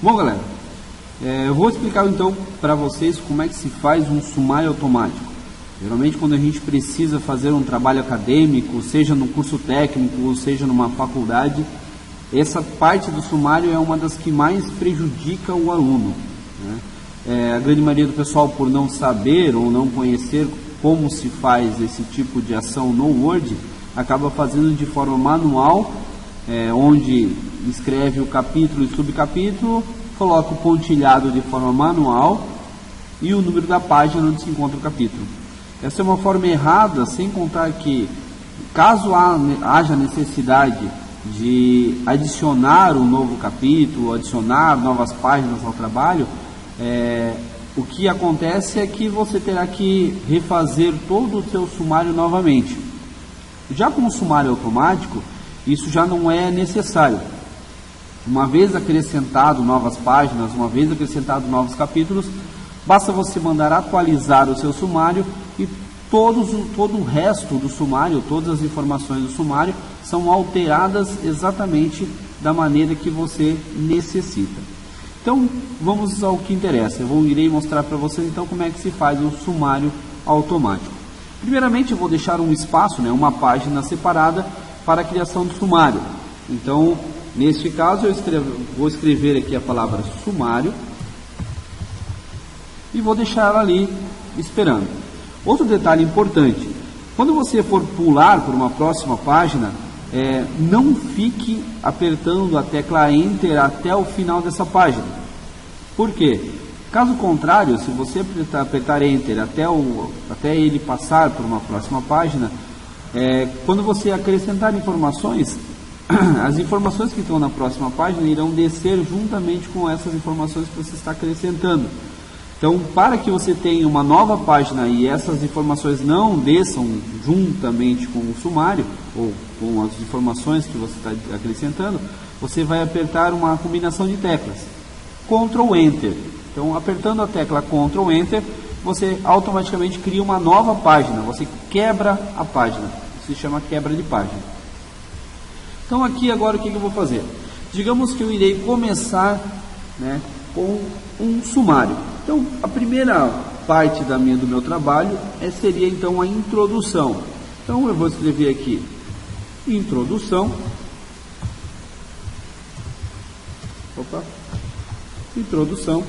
Bom, galera, eu vou explicar então para vocês como é que se faz um sumário automático. Geralmente quando a gente precisa fazer um trabalho acadêmico, seja no curso técnico, seja numa faculdade, essa parte do sumário é uma das que mais prejudica o aluno, né? A grande maioria do pessoal, por não saber ou não conhecer como se faz esse tipo de ação no Word, acaba fazendo de forma manual, onde escreve o capítulo e subcapítulo, coloca o pontilhado de forma manual e o número da página onde se encontra o capítulo. Essa é uma forma errada, sem contar que, caso haja necessidade de adicionar um novo capítulo, adicionar novas páginas ao trabalho, o que acontece é que você terá que refazer todo o seu sumário novamente. Já com o sumário automático, isso já não é necessário. Uma vez acrescentado novas páginas, uma vez acrescentado novos capítulos, basta você mandar atualizar o seu sumário e todo o resto do sumário, todas as informações do sumário são alteradas exatamente da maneira que você necessita. Então, vamos ao que interessa. Irei mostrar para vocês então como é que se faz o sumário automático. Primeiramente, eu vou deixar um espaço, uma página separada para a criação do sumário. Então, neste caso, vou escrever aqui a palavra sumário e vou deixar ela ali esperando. Outro detalhe importante: quando você for pular por uma próxima página, não fique apertando a tecla Enter até o final dessa página. Por quê? Caso contrário, se você apertar Enter até ele passar por uma próxima página, quando você acrescentar informações, as informações que estão na próxima página irão descer juntamente com essas informações que você está acrescentando. Então, para que você tenha uma nova página e essas informações não desçam juntamente com o sumário, ou com as informações que você está acrescentando, você vai apertar uma combinação de teclas, Ctrl Enter. Então, apertando a tecla Ctrl Enter, você automaticamente cria uma nova página, você quebra a página, isso se chama quebra de página. Então, aqui agora o que eu vou fazer? Digamos que eu irei começar com um sumário. Então, a primeira parte do meu trabalho seria então a introdução. Então, eu vou escrever aqui introdução. Introdução.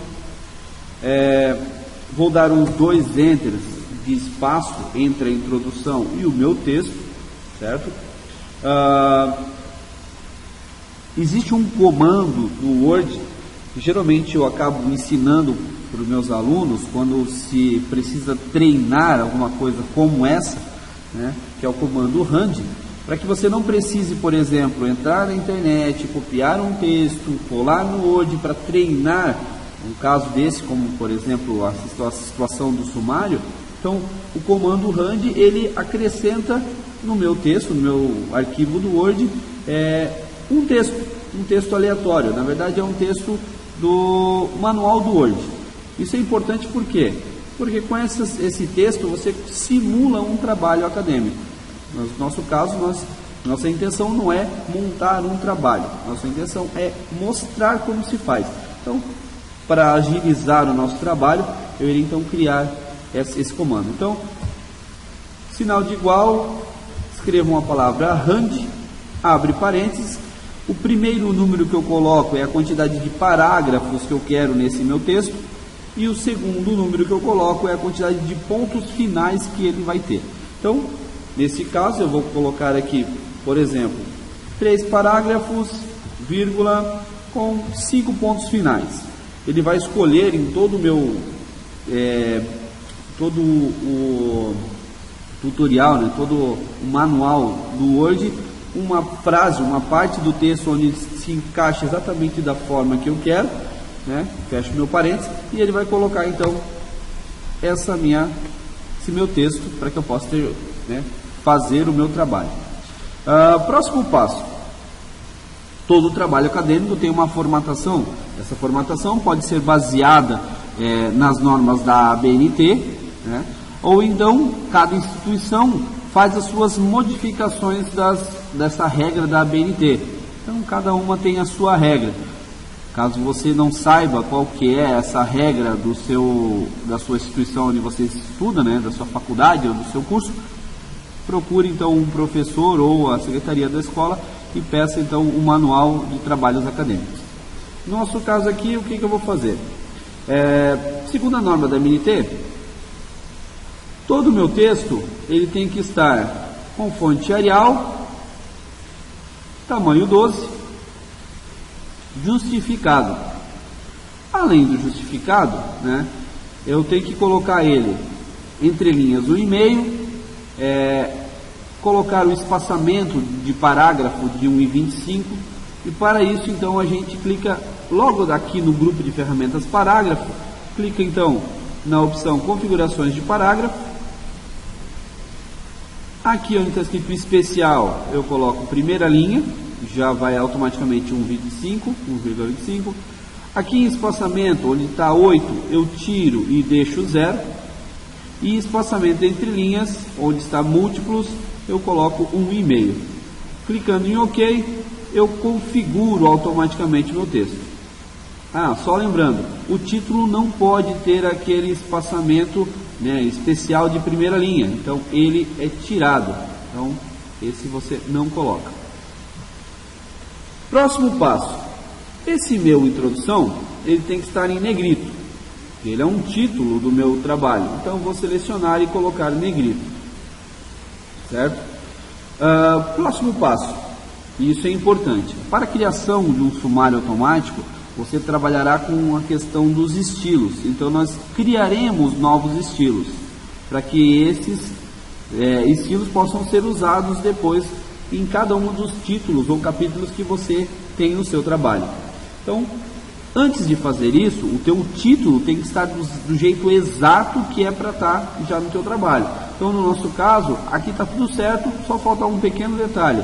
Vou dar uns 2 enters de espaço entre a introdução e o meu texto, certo? Existe um comando no Word que geralmente eu acabo ensinando para os meus alunos quando se precisa treinar alguma coisa como essa, que é o comando RAND, para que você não precise, por exemplo, entrar na internet, copiar um texto, colar no Word para treinar um caso desse, como por exemplo a situação do sumário. Então, o comando RAND, ele acrescenta no meu texto, no meu arquivo do Word, um texto aleatório. Na verdade, é um texto do manual do Word. Isso é importante por quê? Porque com esse texto você simula um trabalho acadêmico. No nosso caso, nossa intenção não é montar um trabalho, nossa intenção é mostrar como se faz. Então, para agilizar o nosso trabalho, eu irei então criar esse comando. Então, sinal de igual, escrevo uma palavra RAND, abre parênteses. O primeiro número que eu coloco é a quantidade de parágrafos que eu quero nesse meu texto, e o segundo número que eu coloco é a quantidade de pontos finais que ele vai ter. Então, nesse caso, eu vou colocar aqui, por exemplo, 3 parágrafos, vírgula, com 5 pontos finais. Ele vai escolher em todo o tutorial, todo o manual do Word, uma frase, uma parte do texto onde se encaixa exatamente da forma que eu quero, fecho meu parênteses, e ele vai colocar então esse meu texto para que eu possa fazer o meu trabalho. Próximo passo: todo o trabalho acadêmico tem uma formatação. Essa formatação pode ser baseada nas normas da ABNT, ou então cada instituição faz as suas modificações dessa regra da ABNT. Então cada uma tem a sua regra. Caso você não saiba qual que é essa regra da sua instituição onde você estuda, né, da sua faculdade ou do seu curso, procure então um professor ou a secretaria da escola e peça então um manual de trabalhos acadêmicos. No nosso caso aqui, o que eu vou fazer? Segundo a norma da MNT, todo o meu texto ele tem que estar com fonte Arial, tamanho 12, justificado. Além do justificado, né, eu tenho que colocar ele entre linhas 1,5, colocar o espaçamento de parágrafo de 1,25, e para isso então a gente clica logo daqui no grupo de ferramentas parágrafo, clica então na opção configurações de parágrafo. Aqui onde está escrito especial, eu coloco primeira linha, já vai automaticamente 1,25. Aqui em espaçamento, onde está 8, eu tiro e deixo 0. E espaçamento entre linhas, onde está múltiplos, eu coloco 1,5. Clicando em OK, eu configuro automaticamente meu texto. Só lembrando, o título não pode ter aquele espaçamento, né, especial de primeira linha, então ele é tirado. Então esse você não coloca. Próximo passo, esse meu introdução, ele tem que estar em negrito, ele é um título do meu trabalho, então vou selecionar e colocar em negrito, certo? Próximo passo, e isso é importante, para a criação de um sumário automático, você trabalhará com a questão dos estilos, então nós criaremos novos estilos, para que esses estilos possam ser usados depois em cada um dos títulos ou capítulos que você tem no seu trabalho. Então, antes de fazer isso, o teu título tem que estar do jeito exato que é para estar já no teu trabalho. Então, no nosso caso, aqui está tudo certo, só falta um pequeno detalhe.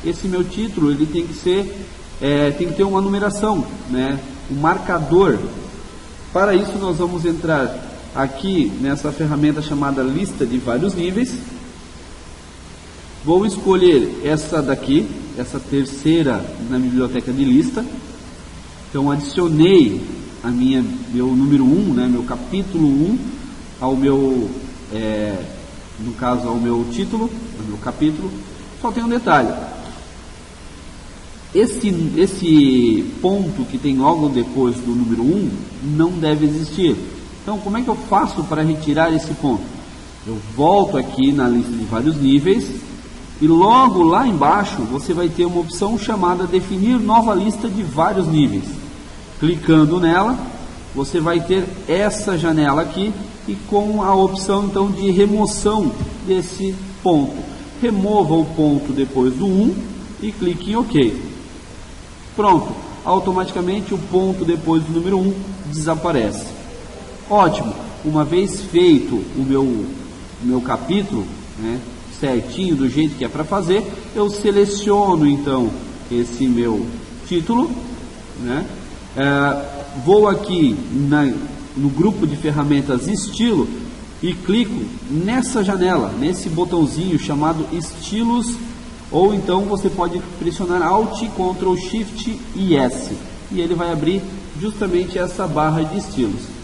Esse meu título, ele tem que ser, tem que ter uma numeração, né? Um marcador. Para isso, nós vamos entrar aqui nessa ferramenta chamada lista de vários níveis. Vou escolher essa daqui, essa terceira na biblioteca de lista. Então adicionei meu número 1, né, meu capítulo 1 ao meu, no caso ao meu título, ao meu capítulo. Só tem um detalhe. Esse ponto que tem logo depois do número 1 não deve existir. Então como é que eu faço para retirar esse ponto? Eu volto aqui na lista de vários níveis. E logo lá embaixo você vai ter uma opção chamada definir nova lista de vários níveis. Clicando nela, você vai ter essa janela aqui e com a opção então de remoção desse ponto. Remova o ponto depois do 1 e clique em OK. Pronto, automaticamente o ponto depois do número 1 desaparece. Ótimo, uma vez feito o meu capítulo, né, certinho do jeito que é para fazer, eu seleciono então esse meu título, né? Vou aqui no grupo de ferramentas estilo e clico nessa janela, nesse botãozinho chamado estilos, ou então você pode pressionar Alt, Ctrl, Shift e S e ele vai abrir justamente essa barra de estilos.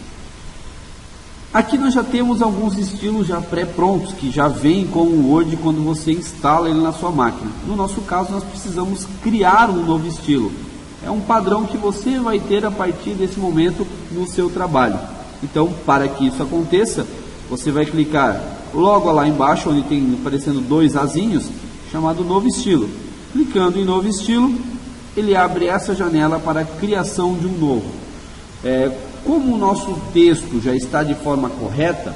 Aqui nós já temos alguns estilos já pré-prontos, que já vêm com o Word quando você instala ele na sua máquina. No nosso caso, nós precisamos criar um novo estilo. É um padrão que você vai ter a partir desse momento no seu trabalho. Então, para que isso aconteça, você vai clicar logo lá embaixo, onde tem aparecendo dois azinhos, chamado Novo Estilo. Clicando em Novo Estilo, ele abre essa janela para a criação de um novo. Como o nosso texto já está de forma correta,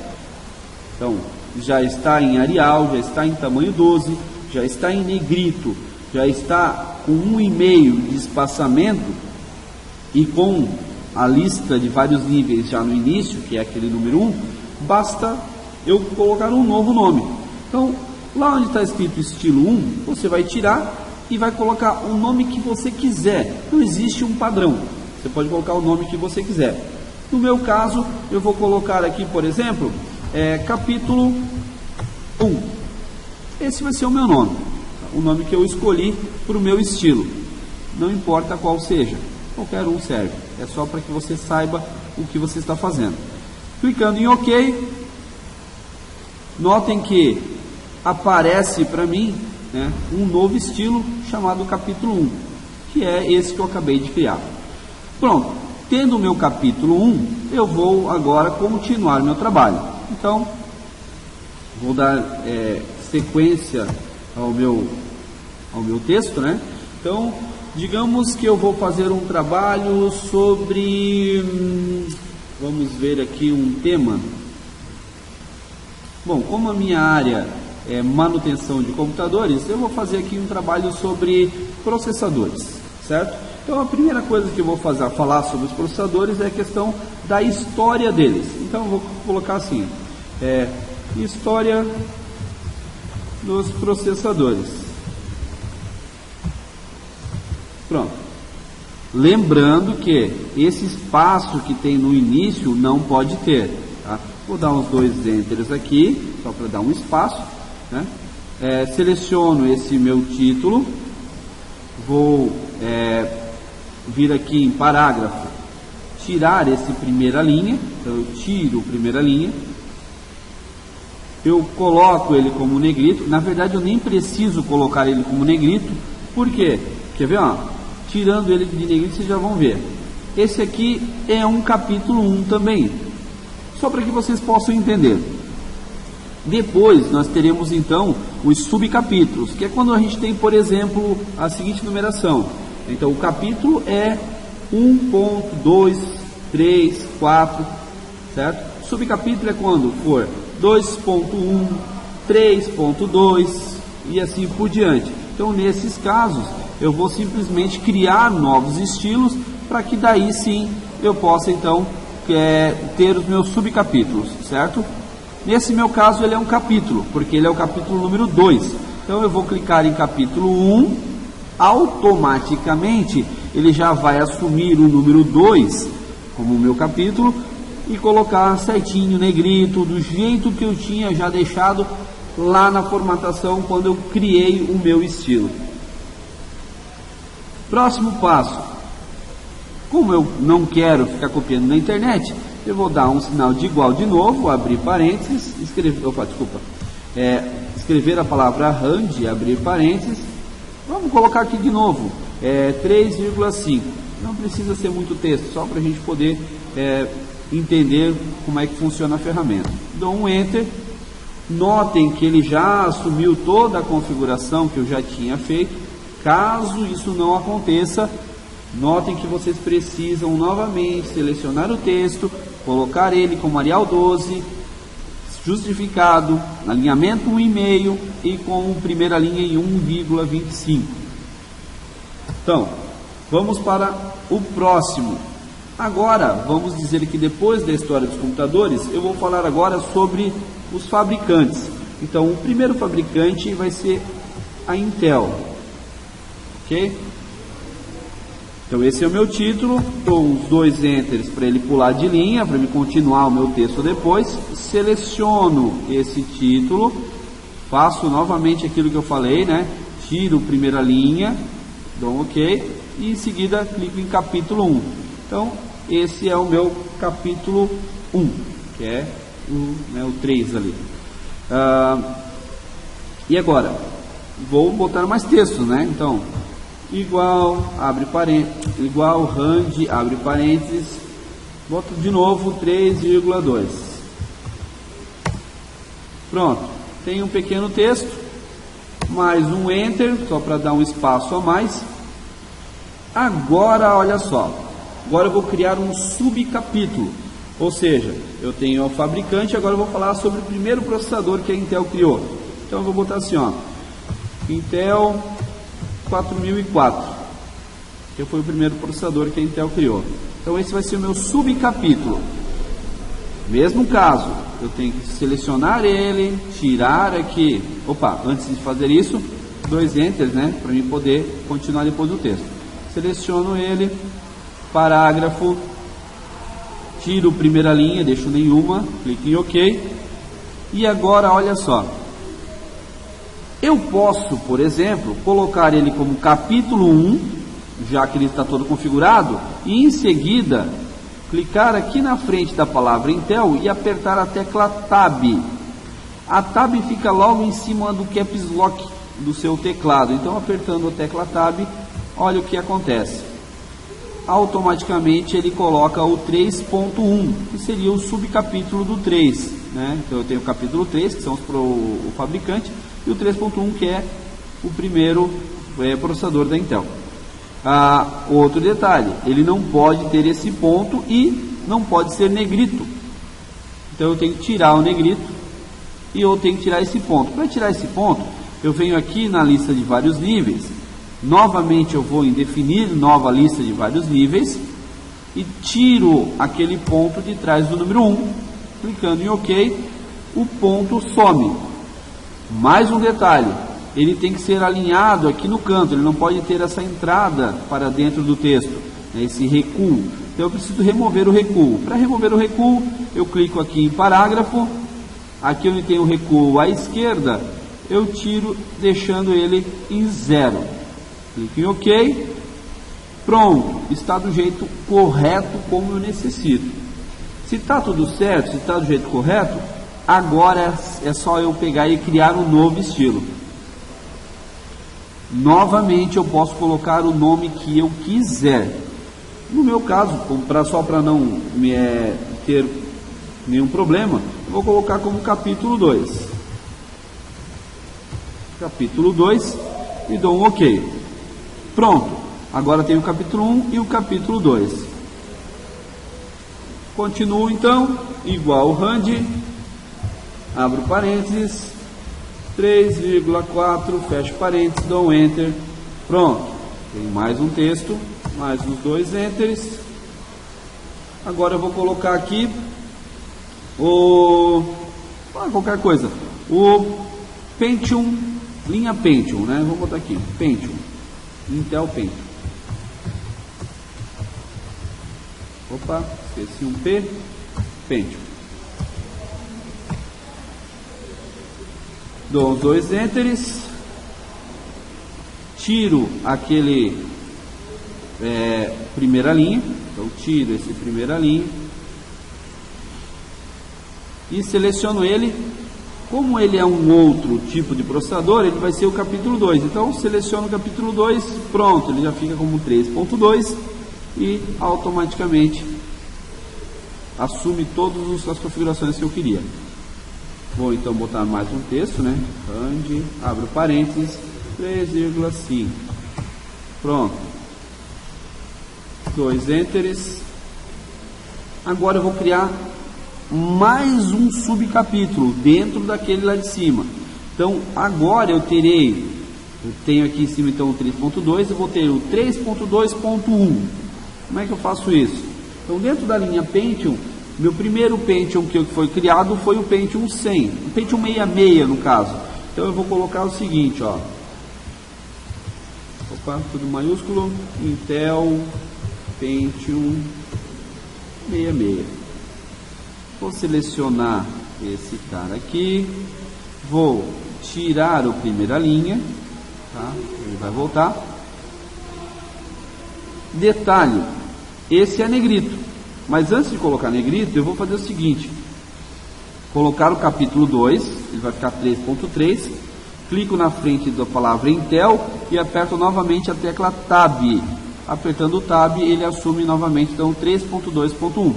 então já está em Arial, já está em tamanho 12, já está em negrito, já está com 1,5 de espaçamento e com a lista de vários níveis já no início, que é aquele número 1, basta eu colocar um novo nome. Então, lá onde está escrito estilo 1, você vai tirar e vai colocar o nome que você quiser. Não existe um padrão, você pode colocar o nome que você quiser. No meu caso, eu vou colocar aqui, por exemplo, capítulo 1. Esse vai ser o meu nome, o nome que eu escolhi para o meu estilo, não importa qual seja. qualquer um serve. É só para que você saiba o que você está fazendo. Clicando em OK, notem que aparece para mim, né, um novo estilo chamado capítulo 1, que é esse que eu acabei de criar. Pronto, tendo o meu capítulo 1, eu vou agora continuar meu trabalho. Então, vou dar sequência ao meu texto, né? Então, digamos que eu vou fazer um trabalho sobre, vamos ver aqui um tema. Bom, como a minha área é manutenção de computadores, eu vou fazer aqui um trabalho sobre processadores, certo? Então a primeira coisa que eu vou falar sobre os processadores é a questão da história deles. Então eu vou colocar assim, história dos processadores. Pronto. Lembrando que esse espaço que tem no início não pode ter, tá? Vou dar uns 2 enters aqui, só para dar um espaço, né? Seleciono esse meu título, vou vir aqui em parágrafo, tirar esse primeira linha, então eu tiro primeira linha, eu coloco ele como negrito. Na verdade eu nem preciso colocar ele como negrito, por quê? Quer ver, ó? Tirando ele de negrito, vocês já vão ver. Esse aqui é um capítulo 1 também, só para que vocês possam entender. Depois nós teremos então os subcapítulos, que é quando a gente tem, por exemplo, a seguinte numeração. Então o capítulo é 1, 2, 3, 4, certo? Subcapítulo é quando for 2.1, 3.2 e assim por diante. Então nesses casos eu vou simplesmente criar novos estilos para que daí sim eu possa então ter os meus subcapítulos, certo? Nesse meu caso ele é um capítulo, porque ele é o capítulo número 2. Então eu vou clicar em capítulo 1, automaticamente ele já vai assumir o número 2 como o meu capítulo e colocar certinho, negrito, do jeito que eu tinha já deixado lá na formatação quando eu criei o meu estilo. Próximo passo. Como eu não quero ficar copiando na internet, eu vou dar um sinal de igual de novo, abrir parênteses, escrever a palavra rand, abrir parênteses. Vamos colocar aqui de novo, 3,5. Não precisa ser muito texto, só para a gente poder entender como é que funciona a ferramenta. Dou um Enter. Notem que ele já assumiu toda a configuração que eu já tinha feito. Caso isso não aconteça, notem que vocês precisam novamente selecionar o texto, colocar ele como Arial 12, justificado, alinhamento 1,5 e com primeira linha em 1,25. Então, vamos para o próximo. Agora, vamos dizer que depois da história dos computadores, eu vou falar agora sobre os fabricantes. Então, o primeiro fabricante vai ser a Intel. Ok? Então esse é o meu título, dou uns 2 enters para ele pular de linha, para me continuar o meu texto depois, seleciono esse título, faço novamente aquilo que eu falei, né? Tiro primeira linha, dou um OK, e em seguida clico em capítulo 1. Então esse é o meu capítulo 1, que é o 3 ali. E agora, vou botar mais textos, né? Então, igual, abre parênteses, igual, rand, abre parênteses, boto de novo 3,2. Pronto, tem um pequeno texto, mais um Enter, só para dar um espaço a mais. Agora, olha só, agora eu vou criar um subcapítulo, ou seja, eu tenho o fabricante, agora eu vou falar sobre o primeiro processador que a Intel criou. Então eu vou botar assim, ó, Intel 4004, que foi o primeiro processador que a Intel criou. Então esse vai ser o meu subcapítulo. Mesmo caso, eu tenho que selecionar ele, tirar aqui, antes de fazer isso, 2 enters, né, para mim poder continuar depois do texto. Seleciono ele, parágrafo, tiro primeira linha, deixo nenhuma, clique em OK. E agora olha só, eu posso, por exemplo, colocar ele como capítulo 1 já que ele está todo configurado, e em seguida clicar aqui na frente da palavra Intel e apertar a tecla Tab. A Tab fica logo em cima do Caps Lock do seu teclado, então apertando a tecla Tab, olha o que acontece. Automaticamente ele coloca o 3.1, que seria o subcapítulo do 3, né? Então eu tenho o capítulo 3, que são os para o fabricante, e o 3.1, que é o primeiro processador da Intel. Outro detalhe, ele não pode ter esse ponto e não pode ser negrito. Então eu tenho que tirar o negrito e eu tenho que tirar esse ponto. Para tirar esse ponto, eu venho aqui na lista de vários níveis. Novamente eu vou em definir nova lista de vários níveis e tiro aquele ponto de trás do número 1, clicando em OK, o ponto some. Mais um detalhe, ele tem que ser alinhado aqui no canto, ele não pode ter essa entrada para dentro do texto, né, esse recuo. Então eu preciso remover o recuo. Para remover o recuo, eu clico aqui em parágrafo, aqui onde tem o recuo à esquerda, eu tiro deixando ele em 0. Clique em OK, pronto, está do jeito correto como eu necessito. Se está tudo certo, se está do jeito correto, agora é só eu pegar e criar um novo estilo. Novamente eu posso colocar o nome que eu quiser. No meu caso, só para não ter nenhum problema, eu vou colocar como capítulo 2. Capítulo 2 e dou um OK. Pronto, agora tem o capítulo 1 e o capítulo 2. Continuo então, igual RAND, abro parênteses, 3,4, fecho parênteses, dou um Enter, pronto. Tem mais um texto, mais uns 2 Enters. Agora eu vou colocar aqui qualquer coisa, o Pentium, linha Pentium, né? Vou botar aqui, Pentium, Intel Pentium. Opa, esqueci um P, Pentium. Dou os 2 Enters, tiro aquele primeira linha, então tiro esse primeira linha e seleciono ele. Como ele é um outro tipo de processador, ele vai ser o capítulo 2, então seleciono o capítulo 2, pronto, ele já fica como 3.2 e automaticamente assume todas as configurações que eu queria. Vou então botar mais um texto, né? RAND, abro parênteses, 3,5. Pronto. 2 Enters. Agora eu vou criar mais um subcapítulo dentro daquele lá de cima. Então agora eu tenho aqui em cima então o 3.2, eu vou ter o 3.2.1. Como é que eu faço isso? Então dentro da linha Pentium, meu primeiro Pentium que foi criado foi o Pentium 100, o Pentium 66 no caso. Então eu vou colocar o seguinte, ó. Opa, tudo maiúsculo, Intel Pentium 66. Vou selecionar esse cara aqui, vou tirar a primeira linha, tá? Ele vai voltar. Detalhe, esse é negrito, mas antes de colocar negrito, eu vou fazer o seguinte: colocar o capítulo 2, ele vai ficar 3.3, clico na frente da palavra Intel e aperto novamente a tecla Tab. Apertando o Tab, ele assume novamente então 3.2.1.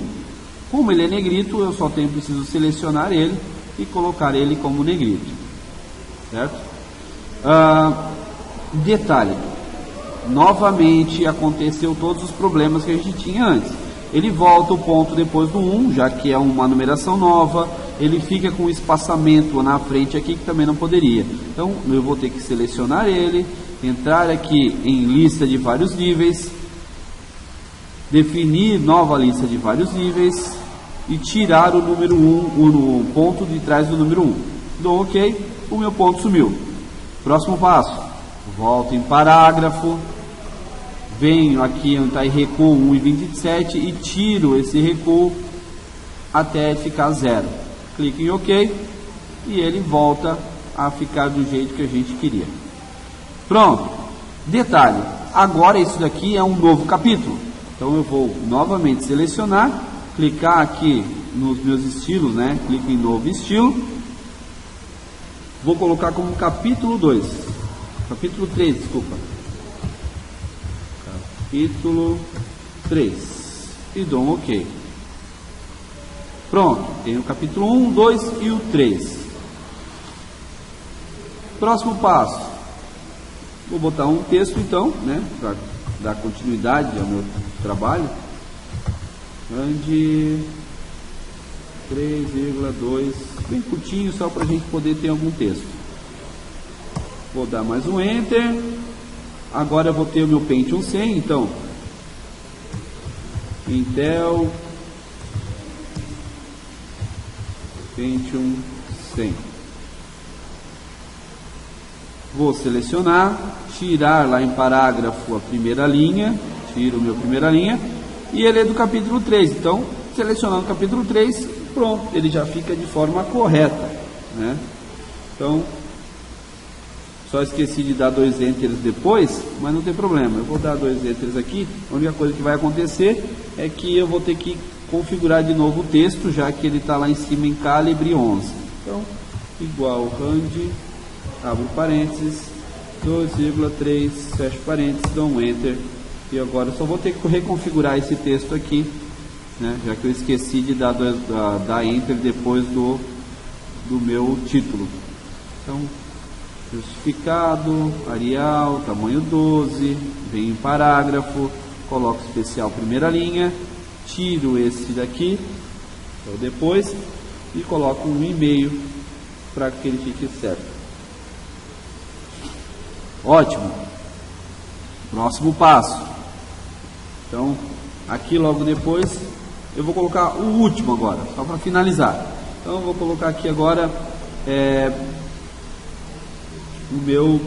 Como ele é negrito, eu só preciso selecionar ele e colocar ele como negrito, certo? Detalhe, novamente aconteceu todos os problemas que a gente tinha antes. Ele volta o ponto depois do 1, já que é uma numeração nova, ele fica com espaçamento na frente aqui que também não poderia. Então eu vou ter que selecionar ele, entrar aqui em lista de vários níveis, definir nova lista de vários níveis e tirar o número 1, o ponto de trás do número 1. Dou OK, o meu ponto sumiu. Próximo passo, volto em parágrafo, venho aqui onde está em recuo 1,27 e tiro esse recuo até ficar 0. Clique em OK e ele volta a ficar do jeito que a gente queria. Pronto. Detalhe, agora isso daqui é um novo capítulo. Então eu vou novamente selecionar, clicar aqui nos meus estilos, né? Clico em novo estilo. Vou colocar como capítulo 2. Capítulo 3, desculpa. Capítulo 3. E dou um OK. Pronto, tem o capítulo 1, 2 e o 3. Próximo passo. Vou botar um texto então, né? Para dar continuidade ao meu trabalho. Grande 3,2, bem curtinho, só para a gente poder ter algum texto. Vou dar mais um Enter. Agora eu vou ter o meu Pentium 100, então Intel Pentium 100. Vou selecionar, tirar lá em parágrafo a primeira linha, tiro o meu primeira linha, e ele é do capítulo 3, então selecionando o capítulo 3, pronto, ele já fica de forma correta, né? Então, só esqueci de dar 2 enters depois, mas não tem problema, eu vou dar 2 enters aqui. A única coisa que vai acontecer é que eu vou ter que configurar de novo o texto, já que ele está lá em cima em calibre 11. Então, igual rand, abro parênteses, 2,3, fecho parênteses, dou um enter, e agora eu só vou ter que reconfigurar esse texto aqui, né, já que eu esqueci de dar enter depois do meu título. Então, justificado, Arial, tamanho 12, venho em parágrafo, coloco especial primeira linha, tiro esse daqui, então depois, e coloco um e-mail para que ele fique certo. Ótimo. Próximo passo. Então, aqui logo depois, eu vou colocar o último agora, só para finalizar. Então, eu vou colocar aqui agora o meu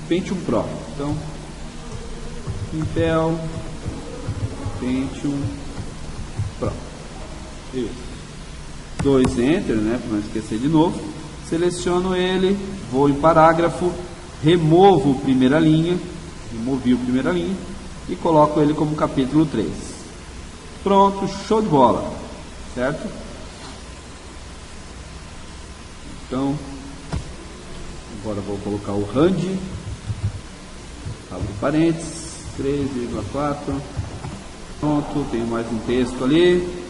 Pentium Pro. Então, Intel Pentium Pro. Isso. 2 Enter, né, para não esquecer de novo. Seleciono ele, vou em parágrafo, removo primeira linha, removi o primeira linha e coloco ele como capítulo 3. Pronto, show de bola, certo? Então, agora vou colocar o rand, abro parênteses, 3,4, pronto, tenho mais um texto ali.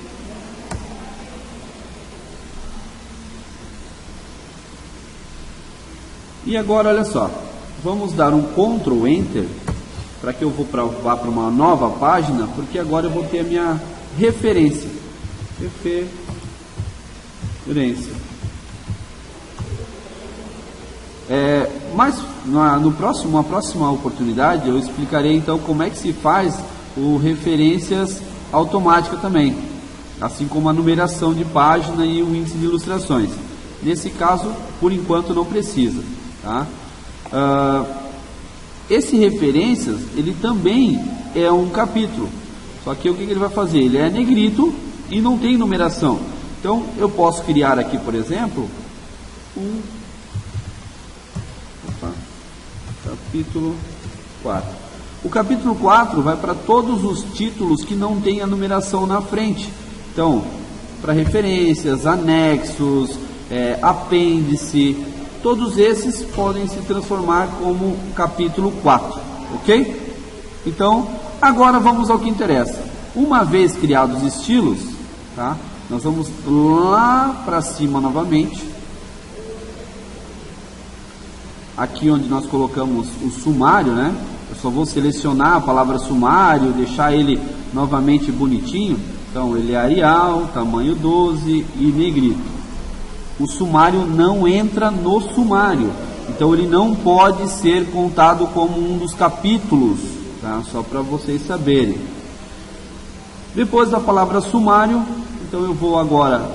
E agora, olha só, vamos dar um Ctrl Enter para que eu vá para uma nova página, porque agora eu vou ter a minha referência. Mas na próxima oportunidade eu explicarei então como é que se faz o referências automática também, assim como a numeração de página e o índice de ilustrações. Nesse caso, por enquanto não precisa, tá? Esse referências, ele também é um capítulo, só que o que ele vai fazer? Ele é negrito e não tem numeração. Então eu posso criar aqui, por exemplo, capítulo 4. O capítulo 4 vai para todos os títulos que não tem a numeração na frente. Então, para referências, anexos, apêndice, todos esses podem se transformar como capítulo 4, ok? Então, agora vamos ao que interessa. Uma vez criados os estilos, tá? Nós vamos lá para cima novamente, aqui onde nós colocamos o sumário, né? Eu só vou selecionar a palavra sumário, deixar ele novamente bonitinho. Então, ele é Arial, tamanho 12 e negrito. O sumário não entra no sumário, então ele não pode ser contado como um dos capítulos, tá? Só para vocês saberem. Depois da palavra sumário, então eu vou agora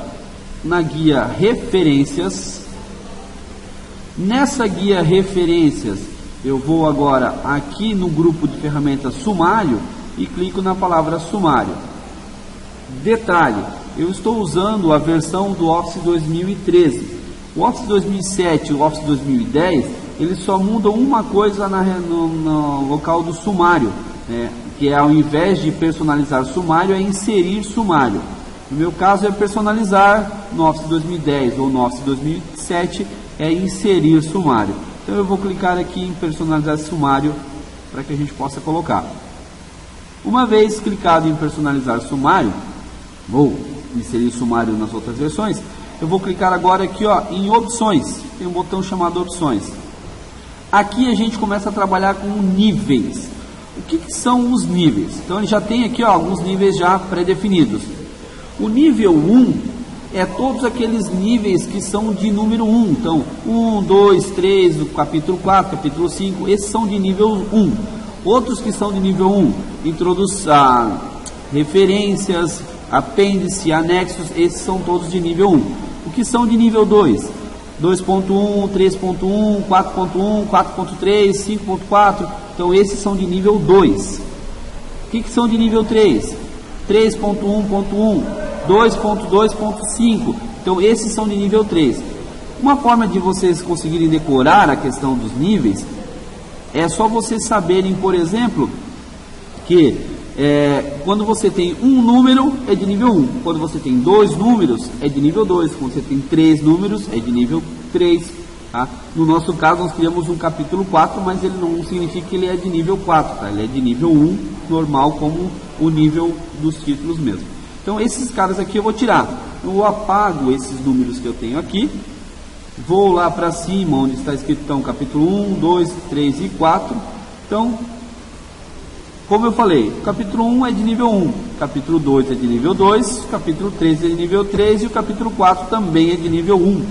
na guia referências. Nessa guia referências, eu vou agora aqui no grupo de ferramentas sumário e clico na palavra sumário. Detalhe, eu estou usando a versão do Office 2013. O Office 2007 e o Office 2010 eles só mudam uma coisa no local do sumário, né? Que é, ao invés de personalizar sumário, é inserir sumário. No meu caso é personalizar, no Office 2010 ou no Office 2007 é inserir sumário. Então eu vou clicar aqui em personalizar sumário para que a gente possa colocar. Uma vez clicado em personalizar sumário, vou inserir sumário nas outras versões, eu vou clicar agora aqui, ó, em opções. Tem um botão chamado opções. Aqui a gente começa a trabalhar com níveis. O que são os níveis? Então ele já tem aqui, ó, alguns níveis já pré-definidos. O nível 1 é todos aqueles níveis que são de número 1. Então 1, 2, 3, o capítulo 4, capítulo 5, esses são de nível 1. Outros que são de nível 1, introdução, referências, apêndice, anexos, esses são todos de nível 1. O que são de nível 2? 2.1, 3.1, 4.1, 4.3, 5.4, então esses são de nível 2. O que são de nível 3? 3.1.1, 2.2.5, então esses são de nível 3. Uma forma de vocês conseguirem decorar a questão dos níveis é só vocês saberem, por exemplo, que quando você tem um número é de nível 1, quando você tem 2 números é de nível 2, quando você tem 3 números é de nível 3. Tá? No nosso caso nós criamos um capítulo 4, mas ele não significa que ele é de nível 4, tá? Ele é de nível 1, normal, como o nível dos títulos mesmo. Então esses caras aqui eu vou tirar. Eu apago esses números que eu tenho aqui, vou lá para cima onde está escrito então, capítulo 1, 2, 3 e 4. Então, como eu falei, o capítulo 1 é de nível 1, capítulo 2 é de nível 2, o capítulo 3 é de nível 3 e o capítulo 4 também é de nível 1.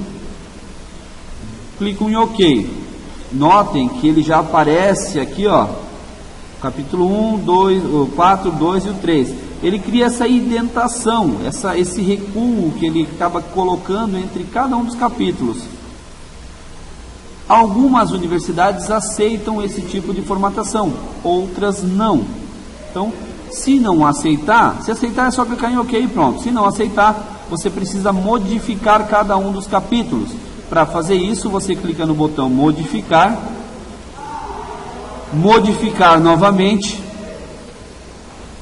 Clico em OK. Notem que ele já aparece aqui, ó, capítulo 1, 2, o 4, 2 e o 3. Ele cria essa indentação, esse recuo que ele acaba colocando entre cada um dos capítulos. Algumas universidades aceitam esse tipo de formatação, outras não. Então, se não aceitar, se aceitar é só clicar em OK e pronto. Se não aceitar, você precisa modificar cada um dos capítulos. Para fazer isso, você clica no botão modificar, modificar novamente,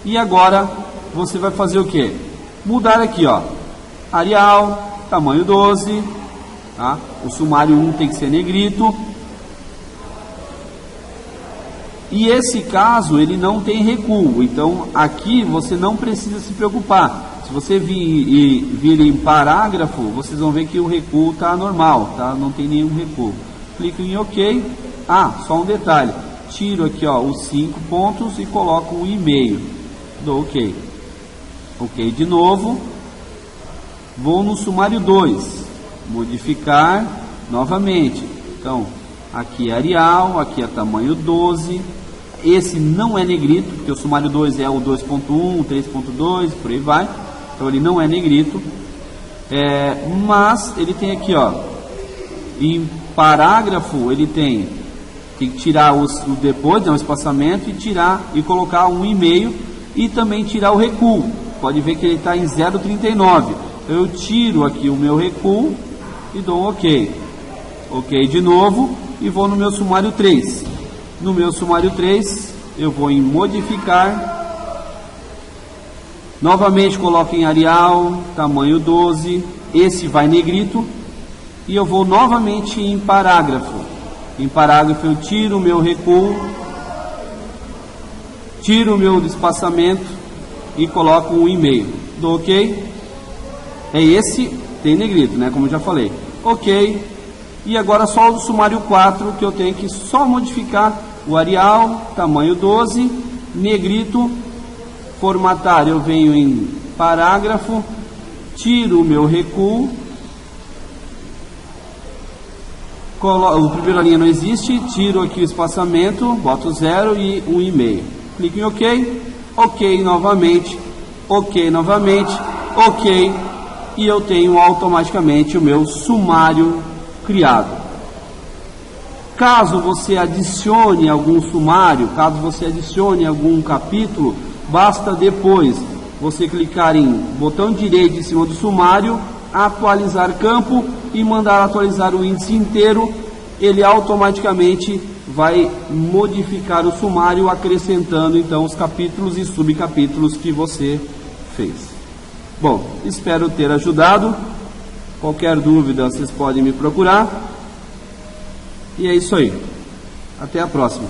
e agora você vai fazer o que? Mudar aqui, ó, Arial, tamanho 12, tá? O sumário 1 tem que ser negrito. E esse caso ele não tem recuo, então aqui você não precisa se preocupar. Se você vir em parágrafo, vocês vão ver que o recuo está normal, tá? Não tem nenhum recuo. Clico em OK. Só um detalhe. Tiro aqui, ó, os 5 pontos e coloco um e-mail. Dou OK. OK de novo. Vou no sumário 2. Modificar novamente. Então, aqui é Arial, aqui é tamanho 12. Esse não é negrito, porque o sumário 2 é o 2.1, 3.2, por aí vai. Então ele não é negrito. Mas ele tem aqui, ó, em parágrafo ele tem que tirar o depois, um espaçamento, e colocar um e-mail, e também tirar o recuo. Pode ver que ele está em 0,39. Eu tiro aqui o meu recuo e dou um OK. OK de novo e vou no meu sumário 3. No meu sumário 3 eu vou em modificar. Novamente coloco em Arial, tamanho 12. Esse vai negrito. E eu vou novamente em parágrafo. Em parágrafo eu tiro o meu recuo, tiro o meu espaçamento e coloco um e-mail. Dou OK. Esse tem negrito, né? Como eu já falei. OK. E agora só o sumário 4 que eu tenho que só modificar o Arial, tamanho 12, negrito, formatar. Eu venho em parágrafo, tiro o meu recuo, o primeiro linha não existe, tiro aqui o espaçamento, boto 0 e um e-mail. Clico em OK, OK novamente, OK novamente, OK, e eu tenho automaticamente o meu sumário criado. Caso você adicione algum sumário, caso você adicione algum capítulo, basta depois você clicar em botão direito em cima do sumário, atualizar campo e mandar atualizar o índice inteiro. ele automaticamente vai modificar o sumário, acrescentando então os capítulos e subcapítulos que você fez. Bom, espero ter ajudado. Qualquer dúvida vocês podem me procurar. E é isso aí. Até a próxima.